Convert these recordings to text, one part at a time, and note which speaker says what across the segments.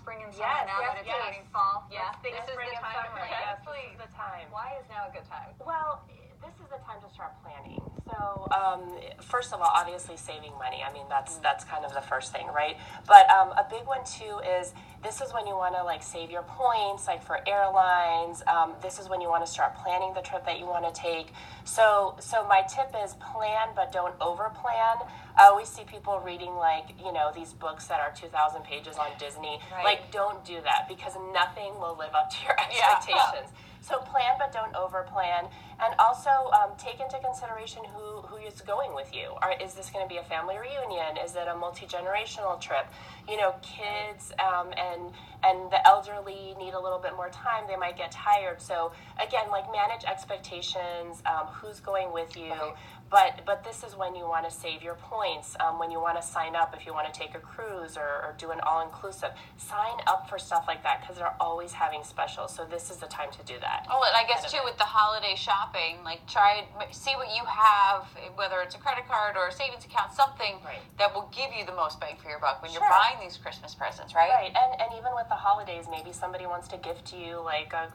Speaker 1: spring and summer now that it's turning fall.
Speaker 2: Yeah,
Speaker 1: this is the time to plan.
Speaker 2: Yes, this is the time.
Speaker 1: Why is now a good time?
Speaker 2: Well, this is the time to start planning. So, first of all, obviously saving money. I mean, that's kind of the first thing, right? But a big one too is this is when you want to like save your points, like for airlines. This is when you want to start planning the trip that you want to take. So my tip is plan, but don't over plan. I always see people reading like, these books that are 2,000 pages on Disney.
Speaker 1: Right.
Speaker 2: Like, don't do that because nothing will live up to your expectations. Yeah. So plan, but don't over plan. And also take into consideration who is going with you. Is this going to be a family reunion? Is it a multi-generational trip? Kids and the elderly need a little bit more time. They might get tired. So again, like manage expectations, who's going with you. Right. But this is when you want to save your points, when you want to sign up if you want to take a cruise or do an all-inclusive. Sign up for stuff like that because they're always having specials. So this is the time to do that.
Speaker 3: Oh, and I guess too with the holiday shopping, like try see what you have, whether it's a credit card or a savings account, something that will give you the most bang for your buck when you're buying these Christmas presents, right?
Speaker 2: Right, and even with the holidays, maybe somebody wants to gift you like a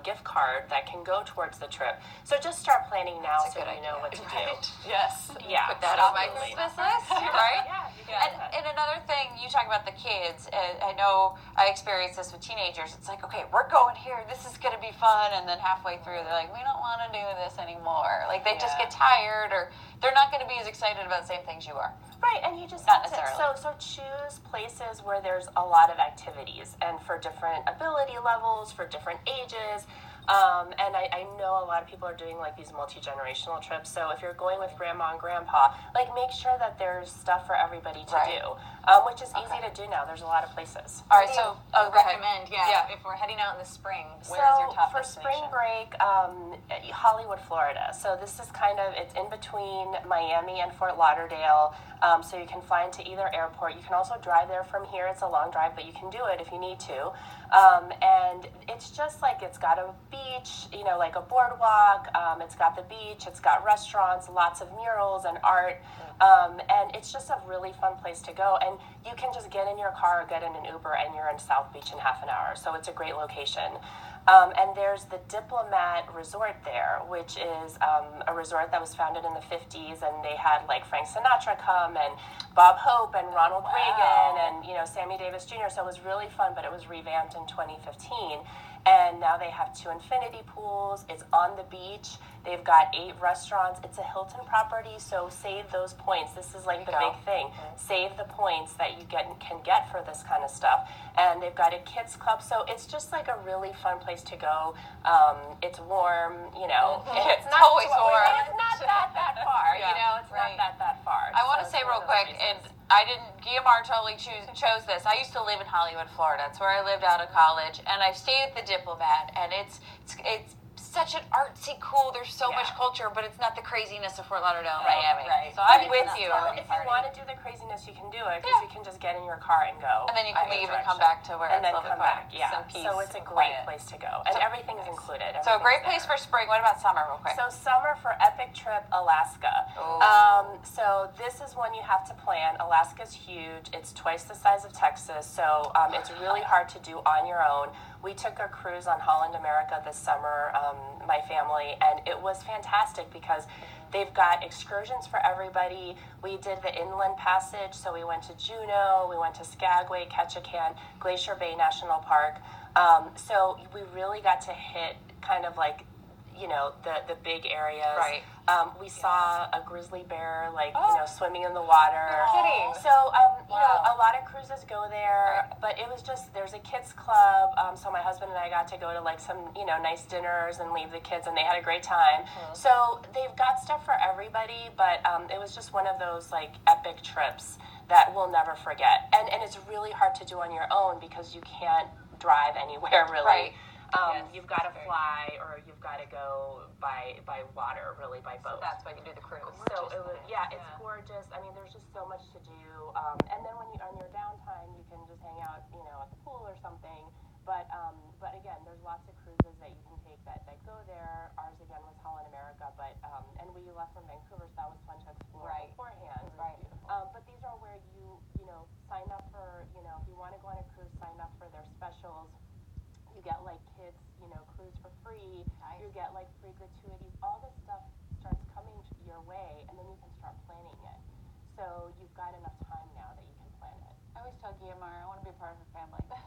Speaker 2: gift card that can go towards the trip. So just start planning now so you know what to do.
Speaker 3: Yes.
Speaker 2: Yeah.
Speaker 3: Put that on my Christmas list, right?
Speaker 2: Yeah. You can.
Speaker 3: And another thing, you talk about the kids. I know I experienced this with teenagers. It's like, okay, we're going here. This is going to be fun. And then halfway through, they're like, we don't want to do this anymore. Like they just get tired, or they're not going to be as excited about the same things you are.
Speaker 2: Right, and you just
Speaker 3: not
Speaker 2: have
Speaker 3: necessarily.
Speaker 2: So choose places where there's a lot of activities, and for different ability levels, for different ages. And I know a lot of people are doing like these multi-generational trips. So if you're going with grandma and grandpa, like make sure that there's stuff for everybody to do, which is easy to do now. There's a lot of places.
Speaker 3: All right, so
Speaker 1: recommend, if we're heading out in the spring, where's your top
Speaker 2: for
Speaker 1: destination?
Speaker 2: spring break, Hollywood, Florida. So this is it's in between Miami and Fort Lauderdale. So you can fly into either airport. You can also drive there from here. It's a long drive, but you can do it if you need to. And it's just like it's got a beach, like a boardwalk. It's got the beach. It's got restaurants, lots of murals and art. And it's just a really fun place to go. And you can just get in your car or get in an Uber, and you're in South Beach in half an hour. So it's a great location. And there's the Diplomat Resort there, which is a resort that was founded in the 50s, and they had like Frank Sinatra come and Bob Hope and Ronald Reagan and Sammy Davis Jr. So it was really fun, but it was revamped in 2015. And now they have 2 infinity pools. It's on the beach. They've got 8 restaurants. It's a Hilton property, so save those points. This is like the big thing. Save the points that you can get for this kind of stuff. And they've got a kids club, so it's just like a really fun place to go. It's warm, It's not
Speaker 3: always warm.
Speaker 2: It's not that far, It's not that far.
Speaker 3: I want to say real quick, and Guillemar totally chose this. I used to live in Hollywood, Florida. It's where I lived out of college, and I stayed at the Diplomat, and it's such an artsy, cool. There's so much culture, but it's not the craziness of Fort Lauderdale and Miami.
Speaker 2: Right.
Speaker 3: So I'm with you.
Speaker 2: If you want to do the craziness, you can do it because you can just get in your car and go.
Speaker 3: And then you can leave and come back to where it's
Speaker 2: then
Speaker 3: lovely
Speaker 2: come back. Yeah.
Speaker 3: Some peace,
Speaker 2: so it's a great place to go, and everything is included.
Speaker 3: So a great place for spring. What about summer, real quick?
Speaker 2: So summer for Epic Trip Alaska. So this is one you have to plan. Alaska's huge. It's twice the size of Texas, so it's really hard to do on your own. We took a cruise on Holland America this summer, my family, and it was fantastic because they've got excursions for everybody. We did the Inland Passage, so we went to Juneau, we went to Skagway, Ketchikan, Glacier Bay National Park. So we really got to hit kind of like the big areas.
Speaker 3: Right.
Speaker 2: We saw a grizzly bear, swimming in the water.
Speaker 1: No kidding.
Speaker 2: So, a lot of cruises go there, but it was just, there's a kids club. So my husband and I got to go to like some, nice dinners and leave the kids, and they had a great time. So they've got stuff for everybody, but it was just one of those like epic trips that we'll never forget. And it's really hard to do on your own because you can't drive anywhere really. You've got to fly, or you've got to go by water, really, by boat.
Speaker 1: So that's why you do the cruise.
Speaker 2: So it's gorgeous. I mean, there's just so much to do. And then when you on your downtime, you can just hang out, at the pool or something. But again, there's lots of cruises that you can take that go there. Ours again was Holland America, but and we left from Vancouver, so that was fun to explore beforehand.
Speaker 1: Right.
Speaker 2: But these are where you sign up for, if you want to go on a cruise, sign up for foods for free.
Speaker 3: Nice.
Speaker 2: You get like free gratuities. All this stuff starts coming your way, and then you can start planning it. So you've got enough time now that you can plan it.
Speaker 3: I always tell Guillermo, I want to be part of a family.